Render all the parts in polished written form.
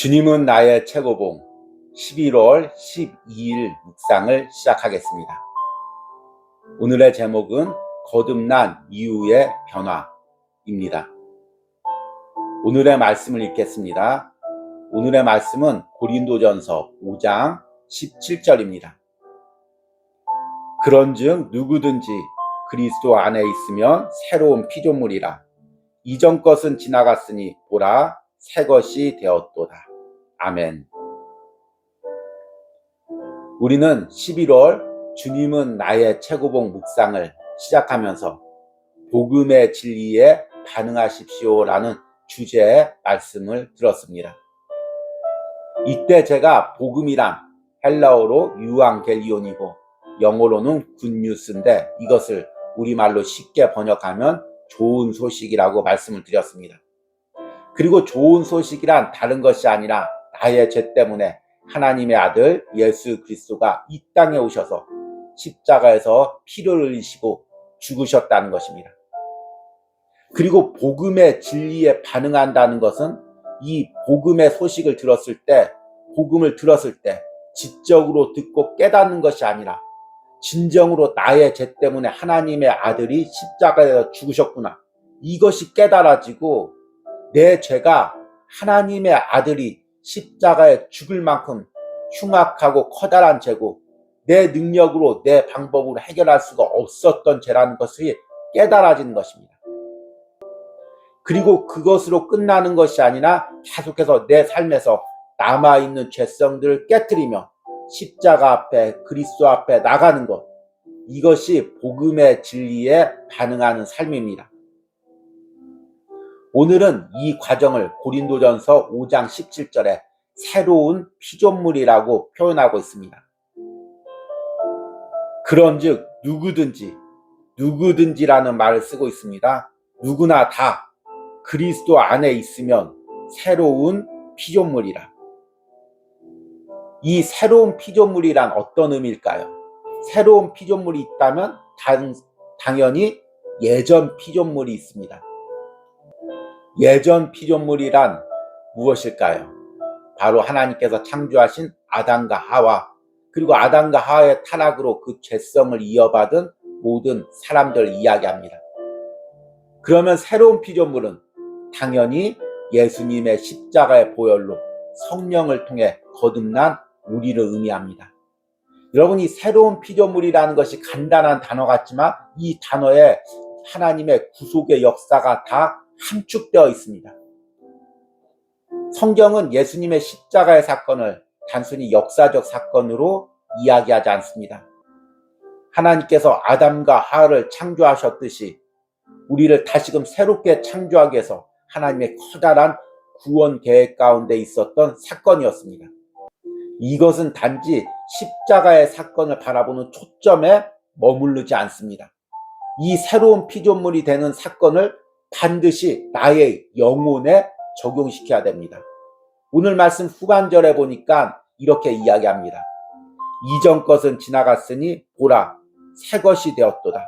주님은 나의 최고봉 11월 12일 묵상을 시작하겠습니다. 오늘의 제목은 거듭난 이후의 변화입니다. 오늘의 말씀을 읽겠습니다. 오늘의 말씀은 고린도전서 5장 17절입니다. 그런즉 누구든지 그리스도 안에 있으면 새로운 피조물이라. 이전 것은 지나갔으니 보라 새 것이 되었도다. 아멘. 우리는 11월 주님은 나의 최고봉 묵상을 시작하면서 복음의 진리에 반응하십시오라는 주제의 말씀을 들었습니다. 이때 제가 복음이란 헬라어로 유앙겔리온이고 영어로는 굿뉴스인데 이것을 우리말로 쉽게 번역하면 좋은 소식이라고 말씀을 드렸습니다. 그리고 좋은 소식이란 다른 것이 아니라 나의 죄 때문에 하나님의 아들 예수 그리스도가 이 땅에 오셔서 십자가에서 피를 흘리시고 죽으셨다는 것입니다. 그리고 복음의 진리에 반응한다는 것은 이 복음의 소식을 들었을 때, 복음을 들었을 때 지적으로 듣고 깨닫는 것이 아니라 진정으로 나의 죄 때문에 하나님의 아들이 십자가에서 죽으셨구나. 이것이 깨달아지고 내 죄가 하나님의 아들이 십자가에 죽을 만큼 흉악하고 커다란 죄고 내 능력으로 내 방법으로 해결할 수가 없었던 죄라는 것이 깨달아지는 것입니다. 그리고 그것으로 끝나는 것이 아니라 계속해서 내 삶에서 남아있는 죄성들을 깨트리며 십자가 앞에 그리스도 앞에 나가는 것, 이것이 복음의 진리에 반응하는 삶입니다. 오늘은 이 과정을 고린도전서 5장 17절에 새로운 피조물이라고 표현하고 있습니다. 그런즉 누구든지라는 말을 쓰고 있습니다. 누구나 다 그리스도 안에 있으면 새로운 피조물이라. 이 새로운 피조물이란 어떤 의미일까요? 새로운 피조물이 있다면 당연히 예전 피조물이 있습니다. 예전 피조물이란 무엇일까요? 바로 하나님께서 창조하신 아담과 하와, 그리고 아담과 하와의 타락으로 그 죄성을 이어받은 모든 사람들을 이야기합니다. 그러면 새로운 피조물은 당연히 예수님의 십자가의 보혈로 성령을 통해 거듭난 우리를 의미합니다. 여러분, 이 새로운 피조물이라는 것이 간단한 단어 같지만 이 단어에 하나님의 구속의 역사가 다 함축되어 있습니다. 성경은 예수님의 십자가의 사건을 단순히 역사적 사건으로 이야기하지 않습니다. 하나님께서 아담과 하와를 창조하셨듯이 우리를 다시금 새롭게 창조하기 위해서 하나님의 커다란 구원 계획 가운데 있었던 사건이었습니다. 이것은 단지 십자가의 사건을 바라보는 초점에 머무르지 않습니다. 이 새로운 피조물이 되는 사건을 반드시 나의 영혼에 적용시켜야 됩니다. 오늘 말씀 후반절에 보니까 이렇게 이야기합니다. 이전 것은 지나갔으니 보라 새 것이 되었도다.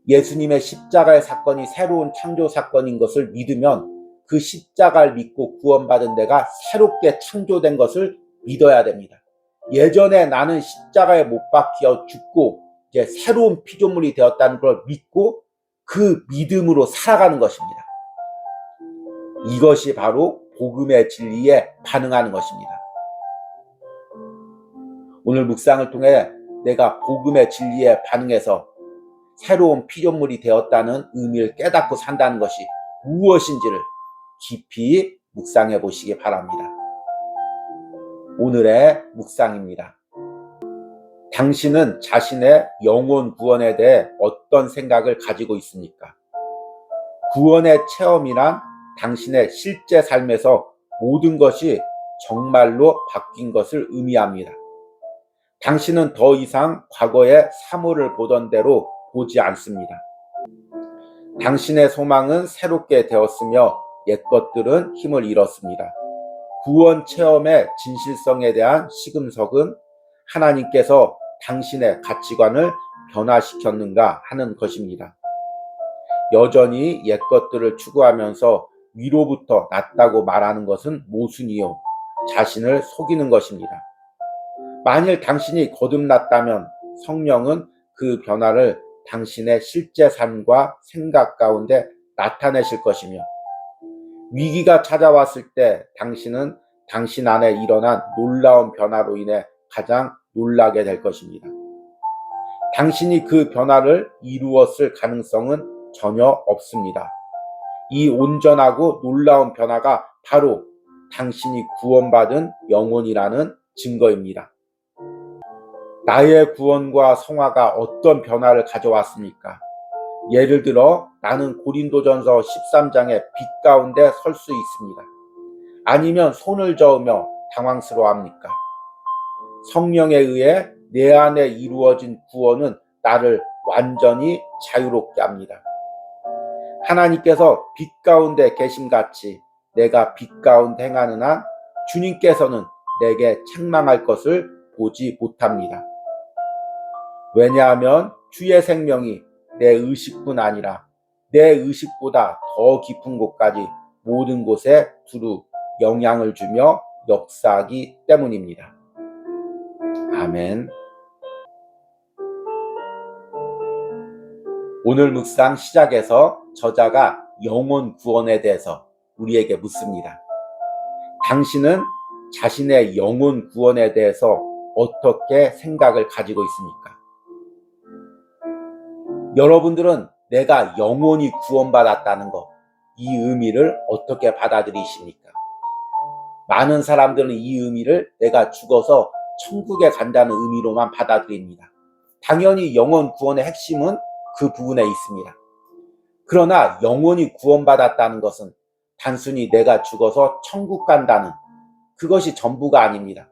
예수님의 십자가의 사건이 새로운 창조 사건인 것을 믿으면 그 십자가를 믿고 구원받은 내가 새롭게 창조된 것을 믿어야 됩니다. 예전에 나는 십자가에 못 박혀 죽고 이제 새로운 피조물이 되었다는 걸 믿고 그 믿음으로 살아가는 것입니다. 이것이 바로 복음의 진리에 반응하는 것입니다. 오늘 묵상을 통해 내가 복음의 진리에 반응해서 새로운 피조물이 되었다는 의미를 깨닫고 산다는 것이 무엇인지를 깊이 묵상해 보시기 바랍니다. 오늘의 묵상입니다. 당신은 자신의 영혼 구원에 대해 어떤 생각을 가지고 있습니까? 구원의 체험이란 당신의 실제 삶에서 모든 것이 정말로 바뀐 것을 의미합니다. 당신은 더 이상 과거의 사물을 보던 대로 보지 않습니다. 당신의 소망은 새롭게 되었으며 옛 것들은 힘을 잃었습니다. 구원 체험의 진실성에 대한 시금석은 하나님께서 당신의 가치관을 변화시켰는가 하는 것입니다. 여전히 옛 것들을 추구하면서 위로부터 났다고 말하는 것은 모순이요 자신을 속이는 것입니다. 만일 당신이 거듭났다면 성령은 그 변화를 당신의 실제 삶과 생각 가운데 나타내실 것이며 위기가 찾아왔을 때 당신은 당신 안에 일어난 놀라운 변화로 인해 가장 놀라게 될 것입니다. 당신이 그 변화를 이루었을 가능성은 전혀 없습니다. 이 온전하고 놀라운 변화가 바로 당신이 구원받은 영혼이라는 증거입니다. 나의 구원과 성화가 어떤 변화를 가져왔습니까? 예를 들어 나는 고린도전서 13장의 빛 가운데 설 수 있습니다. 아니면 손을 저으며 당황스러워합니까? 성령에 의해 내 안에 이루어진 구원은 나를 완전히 자유롭게 합니다. 하나님께서 빛 가운데 계심같이 내가 빛 가운데 행하는 한 주님께서는 내게 책망할 것을 보지 못합니다. 왜냐하면 주의 생명이 내 의식뿐 아니라 내 의식보다 더 깊은 곳까지 모든 곳에 두루 영향을 주며 역사하기 때문입니다. 아멘. 오늘 묵상 시작에서 저자가 영혼 구원에 대해서 우리에게 묻습니다. 당신은 자신의 영혼 구원에 대해서 어떻게 생각을 가지고 있습니까? 여러분들은 내가 영혼이 구원받았다는 것, 이 의미를 어떻게 받아들이십니까? 많은 사람들은 이 의미를 내가 죽어서 천국에 간다는 의미로만 받아들입니다. 당연히 영혼 구원의 핵심은 그 부분에 있습니다. 그러나 영혼이 구원받았다는 것은 단순히 내가 죽어서 천국 간다는 그것이 전부가 아닙니다.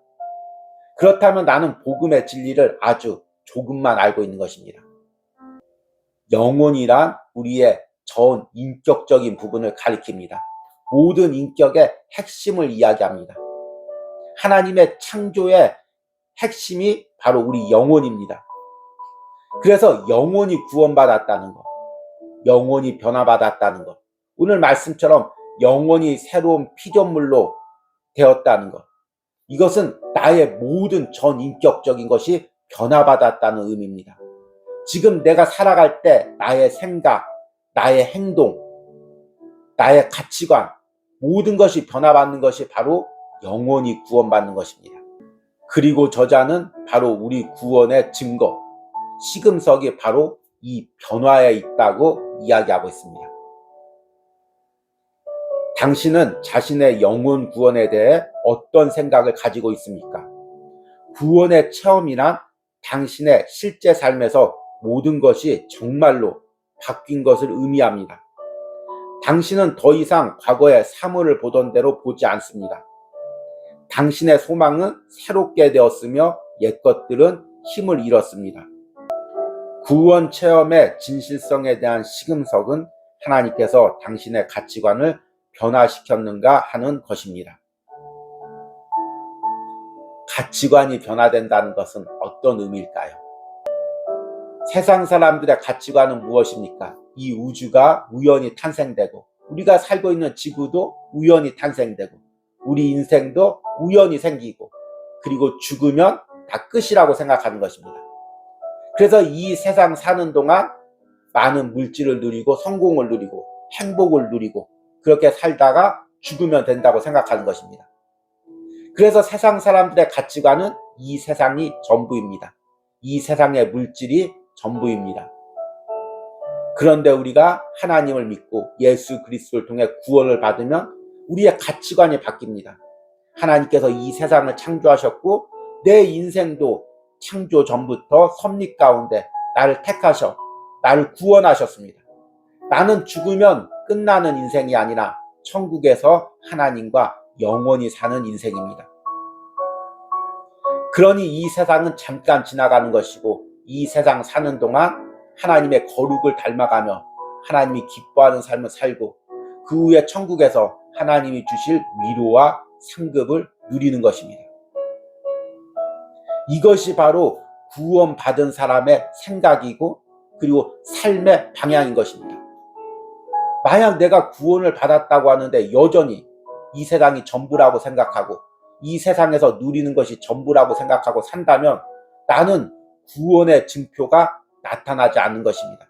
그렇다면 나는 복음의 진리를 아주 조금만 알고 있는 것입니다. 영혼이란 우리의 전 인격적인 부분을 가리킵니다. 모든 인격의 핵심을 이야기합니다. 하나님의 창조의 핵심이 바로 우리 영혼입니다. 그래서 영혼이 구원받았다는 것, 영혼이 변화받았다는 것, 오늘 말씀처럼 영혼이 새로운 피조물로 되었다는 것, 이것은 나의 모든 전 인격적인 것이 변화받았다는 의미입니다. 지금 내가 살아갈 때 나의 생각, 나의 행동, 나의 가치관, 모든 것이 변화받는 것이 바로 영혼이 구원받는 것입니다. 그리고 저자는 바로 우리 구원의 증거, 시금석이 바로 이 변화에 있다고 이야기하고 있습니다. 당신은 자신의 영혼 구원에 대해 어떤 생각을 가지고 있습니까? 구원의 체험이란 당신의 실제 삶에서 모든 것이 정말로 바뀐 것을 의미합니다. 당신은 더 이상 과거의 사물을 보던 대로 보지 않습니다. 당신의 소망은 새롭게 되었으며 옛것들은 힘을 잃었습니다. 구원 체험의 진실성에 대한 시금석은 하나님께서 당신의 가치관을 변화시켰는가 하는 것입니다. 가치관이 변화된다는 것은 어떤 의미일까요? 세상 사람들의 가치관은 무엇입니까? 이 우주가 우연히 탄생되고 우리가 살고 있는 지구도 우연히 탄생되고 우리 인생도 우연히 생기고 그리고 죽으면 다 끝이라고 생각하는 것입니다. 그래서 이 세상 사는 동안 많은 물질을 누리고 성공을 누리고 행복을 누리고 그렇게 살다가 죽으면 된다고 생각하는 것입니다. 그래서 세상 사람들의 가치관은 이 세상이 전부입니다. 이 세상의 물질이 전부입니다. 그런데 우리가 하나님을 믿고 예수 그리스도를 통해 구원을 받으면 우리의 가치관이 바뀝니다. 하나님께서 이 세상을 창조하셨고 내 인생도 창조 전부터 섭리 가운데 나를 택하셔 나를 구원하셨습니다. 나는 죽으면 끝나는 인생이 아니라 천국에서 하나님과 영원히 사는 인생입니다. 그러니 이 세상은 잠깐 지나가는 것이고 이 세상 사는 동안 하나님의 거룩을 닮아가며 하나님이 기뻐하는 삶을 살고 그 후에 천국에서 하나님이 주실 위로와 상급을 누리는 것입니다. 이것이 바로 구원받은 사람의 생각이고 그리고 삶의 방향인 것입니다. 만약 내가 구원을 받았다고 하는데 여전히 이 세상이 전부라고 생각하고 이 세상에서 누리는 것이 전부라고 생각하고 산다면 나는 구원의 증표가 나타나지 않는 것입니다.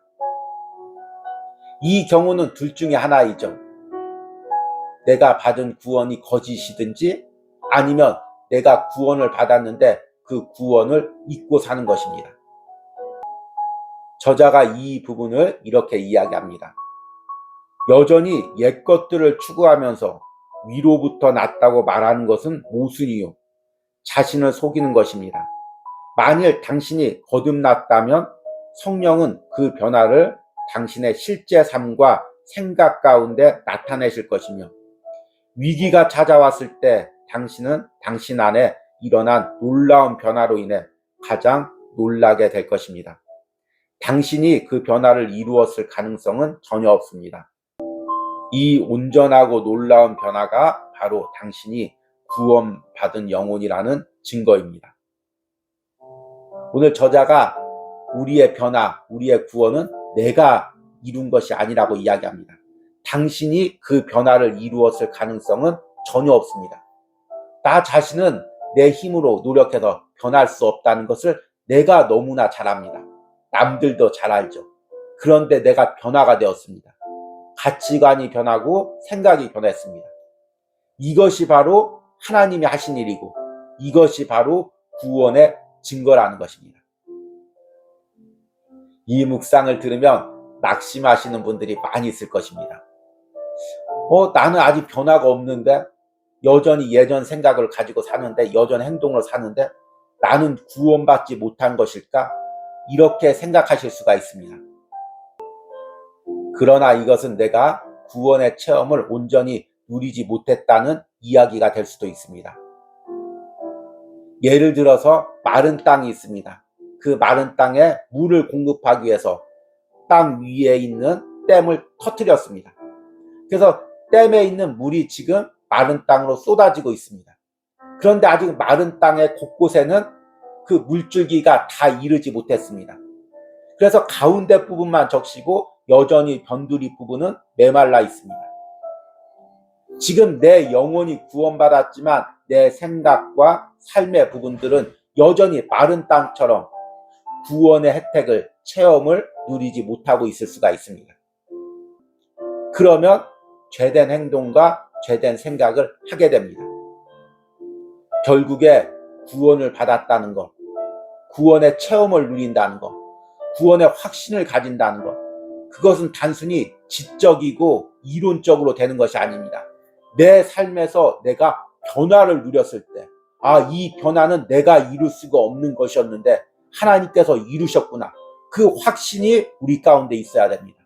이 경우는 둘 중에 하나이죠. 내가 받은 구원이 거짓이든지 아니면 내가 구원을 받았는데 그 구원을 잊고 사는 것입니다. 저자가 이 부분을 이렇게 이야기합니다. 여전히 옛 것들을 추구하면서 위로부터 났다고 말하는 것은 모순이요, 자신을 속이는 것입니다. 만일 당신이 거듭났다면 성령은 그 변화를 당신의 실제 삶과 생각 가운데 나타내실 것이며 위기가 찾아왔을 때 당신은 당신 안에 일어난 놀라운 변화로 인해 가장 놀라게 될 것입니다. 당신이 그 변화를 이루었을 가능성은 전혀 없습니다. 이 온전하고 놀라운 변화가 바로 당신이 구원받은 영혼이라는 증거입니다. 오늘 저자가 우리의 변화, 우리의 구원은 내가 이룬 것이 아니라고 이야기합니다. 당신이 그 변화를 이루었을 가능성은 전혀 없습니다. 나 자신은 내 힘으로 노력해서 변할 수 없다는 것을 내가 너무나 잘 압니다. 남들도 잘 알죠. 그런데 내가 변화가 되었습니다. 가치관이 변하고 생각이 변했습니다. 이것이 바로 하나님이 하신 일이고 이것이 바로 구원의 증거라는 것입니다. 이 묵상을 들으면 낙심하시는 분들이 많이 있을 것입니다. 나는 아직 변화가 없는데, 여전히 예전 생각을 가지고 사는데, 여전 행동을 사는데 나는 구원받지 못한 것일까? 이렇게 생각하실 수가 있습니다. 그러나 이것은 내가 구원의 체험을 온전히 누리지 못했다는 이야기가 될 수도 있습니다. 예를 들어서 마른 땅이 있습니다. 그 마른 땅에 물을 공급하기 위해서 땅 위에 있는 댐을 터뜨렸습니다. 그래서 댐에 있는 물이 지금 마른 땅으로 쏟아지고 있습니다. 그런데 아직 마른 땅의 곳곳에는 그 물줄기가 다 이르지 못했습니다. 그래서 가운데 부분만 적시고 여전히 변두리 부분은 메말라 있습니다. 지금 내 영혼이 구원받았지만 내 생각과 삶의 부분들은 여전히 마른 땅처럼 구원의 혜택을, 체험을 누리지 못하고 있을 수가 있습니다. 그러면 죄된 행동과 죄된 생각을 하게 됩니다. 결국에 구원을 받았다는 것, 구원의 체험을 누린다는 것, 구원의 확신을 가진다는 것, 그것은 단순히 지적이고 이론적으로 되는 것이 아닙니다. 내 삶에서 내가 변화를 누렸을 때, 이 변화는 내가 이룰 수가 없는 것이었는데 하나님께서 이루셨구나. 그 확신이 우리 가운데 있어야 됩니다.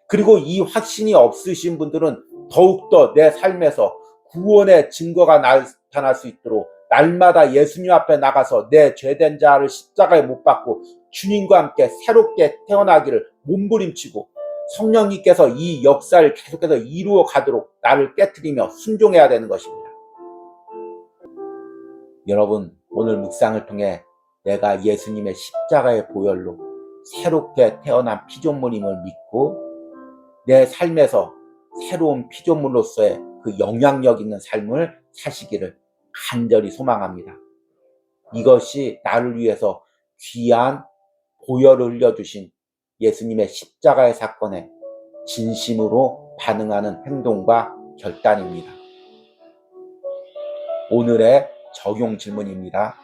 그리고 이 확신이 없으신 분들은 더욱더 내 삶에서 구원의 증거가 나타날 수 있도록 날마다 예수님 앞에 나가서 내 죄된 자를 십자가에 못 박고 주님과 함께 새롭게 태어나기를 몸부림치고 성령님께서 이 역사를 계속해서 이루어 가도록 나를 깨트리며 순종해야 되는 것입니다. 여러분, 오늘 묵상을 통해 내가 예수님의 십자가의 보혈로 새롭게 태어난 피조물임을 믿고 내 삶에서 새로운 피조물로서의 그 영향력 있는 삶을 사시기를 간절히 소망합니다. 이것이 나를 위해서 귀한 보혈을 흘려주신 예수님의 십자가의 사건에 진심으로 반응하는 행동과 결단입니다. 오늘의 적용 질문입니다.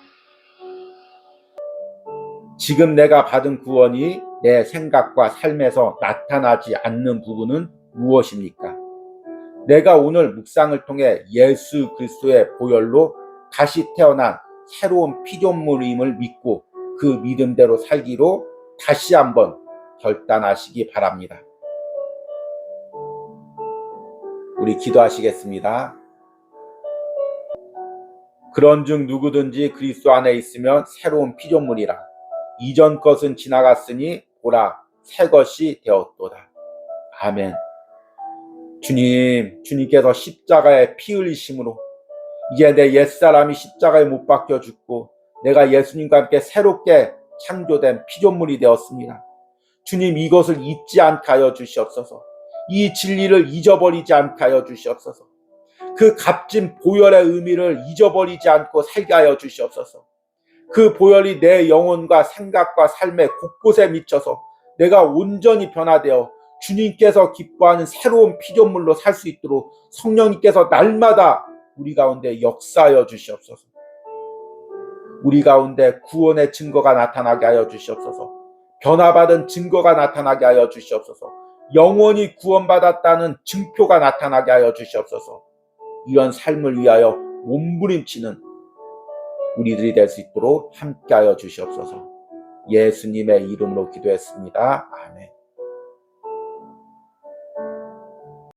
지금 내가 받은 구원이 내 생각과 삶에서 나타나지 않는 부분은 무엇입니까? 내가 오늘 묵상을 통해 예수 그리스도의 보혈로 다시 태어난 새로운 피조물임을 믿고 그 믿음대로 살기로 다시 한번 결단하시기 바랍니다. 우리 기도하시겠습니다. 그런즉 누구든지 그리스도 안에 있으면 새로운 피조물이라. 이전 것은 지나갔으니 보라 새 것이 되었도다. 아멘. 주님께서 십자가에 피 흘리심으로 이제 내 옛사람이 십자가에 못 박혀 죽고 내가 예수님과 함께 새롭게 창조된 피조물이 되었습니다. 주님, 이것을 잊지 않게 하여 주시옵소서. 이 진리를 잊어버리지 않게 하여 주시옵소서. 그 값진 보혈의 의미를 잊어버리지 않고 살게 하여 주시옵소서. 그 보혈이 내 영혼과 생각과 삶의 곳곳에 미쳐서 내가 온전히 변화되어 주님께서 기뻐하는 새로운 피조물로 살 수 있도록 성령님께서 날마다 우리 가운데 역사하여 주시옵소서. 우리 가운데 구원의 증거가 나타나게 하여 주시옵소서. 변화받은 증거가 나타나게 하여 주시옵소서. 영원히 구원받았다는 증표가 나타나게 하여 주시옵소서. 이런 삶을 위하여 몸부림치는 우리들이 될 수 있도록 함께하여 주시옵소서. 예수님의 이름으로 기도했습니다. 아멘.